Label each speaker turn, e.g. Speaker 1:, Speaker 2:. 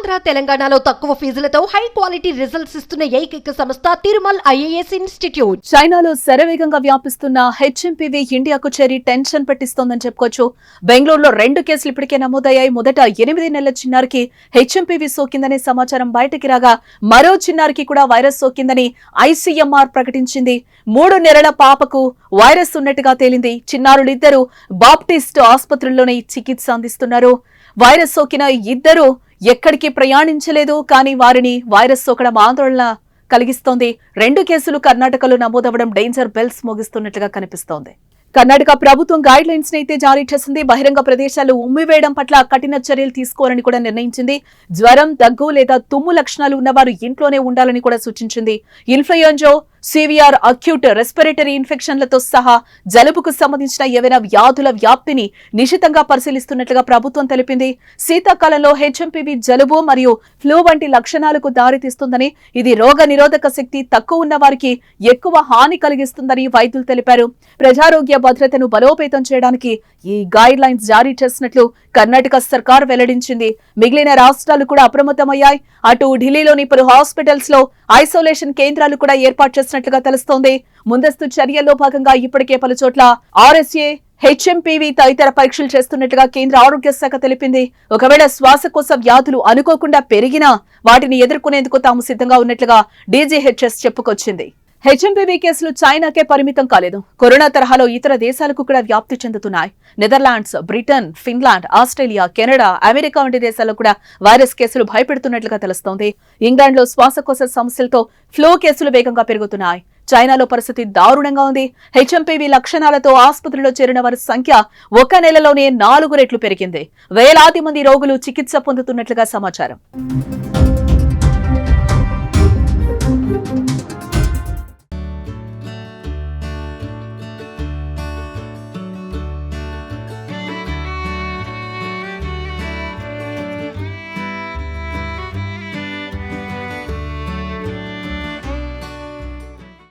Speaker 1: ఆంధ్ర తెలంగాణలో తక్కువ ఫీజులతో high quality results ఇస్తున్న ఏకైక సంస్థ తిరుమల్ ఐఏఎస్ ఇన్స్టిట్యూట్.
Speaker 2: చైనాలో శరవేగంగా వ్యాపిస్తున్న హెచ్ఎంపీవీ ఇండియాకు చేరి టెన్షన్ పెట్టిస్తోందని చెప్పుకోవచ్చు. బెంగళూరులో 2 కేసులు ఇప్పటికే నమోదయ్యాయి. మొదట 8 నెలల చిన్నారికి హెచ్ఎంపీవీ సోకిందనే సమాచారం బయటకి రాగా మరో చిన్నారికి కూడా వైరస్ సోకిందని ఐసీఎంఆర్ ప్రకటించింది. 3 నెలల పాపకు వైరస్ ఉన్నట్టుగా తేలింది. చిన్నారులిద్దరూ బాప్టిస్ట్ ఆసుపత్రుల్లోనే చికిత్స అందిస్తున్నారు. వైరస్ సోకిన ఇద్దరు ఎక్కడికి ప్రయాణించలేదు. కానీ వారిని వైరస్ సోకడం ఆందోళన కలిగిస్తోంది. 2 కేసులు కర్ణాటకలో నమోదవడం డేంజర్ బెల్స్ మోగిస్తున్నట్లుగా కనిపిస్తోంది. కర్ణాటక ప్రభుత్వం గైడ్ లైన్స్ అయితే జారీ చేసింది. బహిరంగ ప్రదేశాలు ఉమ్మివేయడం పట్ల కఠిన చర్యలు తీసుకోవాలని కూడా నిర్ణయించింది. జ్వరం, దగ్గు లేదా తుమ్ము లక్షణాలు ఉన్నవారు ఇంట్లోనే ఉండాలని కూడా సూచించింది. ఇన్ఫ్లుయెంజా, సివిఆర్ అక్యూట్ రెస్పిరేటరీ ఇన్ఫెక్షన్లతో సహా జలుబుకు సంబంధించిన ఏవైనా వ్యాధుల వ్యాప్తిని నిశితంగా పరిశీలిస్తున్నట్లుగా ప్రభుత్వం తెలిపింది. శీతాకాలంలో హెచ్ఎంపీవీ జలుబు మరియు ఫ్లూ వంటి లక్షణాలకు దారితీస్తుందని, ఇది రోగ నిరోధక శక్తి తక్కువ ఉన్న వారికి ఎక్కువ హాని కలిగిస్తుందని వైద్యులు తెలిపారు. ప్రజారోగ్య భద్రతను బలోపేతం చేయడానికి ఈ గైడ్ లైన్స్ జారీ చేసినట్లు కర్ణాటక సర్కార్ వెల్లడించింది. మిగిలిన రాష్ట్రాలు కూడా అప్రమత్తమయ్యాయి. అటు ఢిల్లీలోని పలు హాస్పిటల్స్ లో ఐసోలేషన్ కేంద్రాలు కూడా ఏర్పాటు చేసినట్లుగా తెలుస్తోంది. ముందస్తు చర్యల్లో భాగంగా ఇప్పటికే పలు చోట్ల ఆర్ఎస్ఏ, హెచ్ఎంపీవీ తదితర పరీక్షలు చేస్తున్నట్లుగా కేంద్ర ఆరోగ్య శాఖ తెలిపింది. ఒకవేళ శ్వాసకోశ వ్యాధులు అనుకోకుండా పెరిగినా వాటిని ఎదుర్కొనేందుకు తాము సిద్ధంగా ఉన్నట్లుగా డీజీహెచ్ఎస్ చెప్పుకొచ్చింది. హెచ్ఎంపీవీ కేసులు చైనాకే పరిమితం కాలేదు. కరోనా తరహాలో ఇతర దేశాలకు కూడా వ్యాప్తి చెందుతున్నాయి. Netherlands, Britain, Finland, Australia, Canada, America వంటి దేశాల్లో కూడా వైరస్ కేసులు భయపెడుతున్నట్లుగా తెలుస్తోంది. ఇంగ్లాండ్లో శ్వాసకోశ సమస్యలతో ఫ్లూ కేసులు వేగంగా పెరుగుతున్నాయి. చైనాలో పరిస్థితి దారుణంగా ఉంది. హెచ్ఎంపీవీ లక్షణాలతో ఆసుపత్రిలో చేరిన వారి సంఖ్య 1 నెలలోనే 4 రెట్లు పెరిగింది. వేలాది మంది రోగులు చికిత్స పొందుతున్నట్లుగా సమాచారం.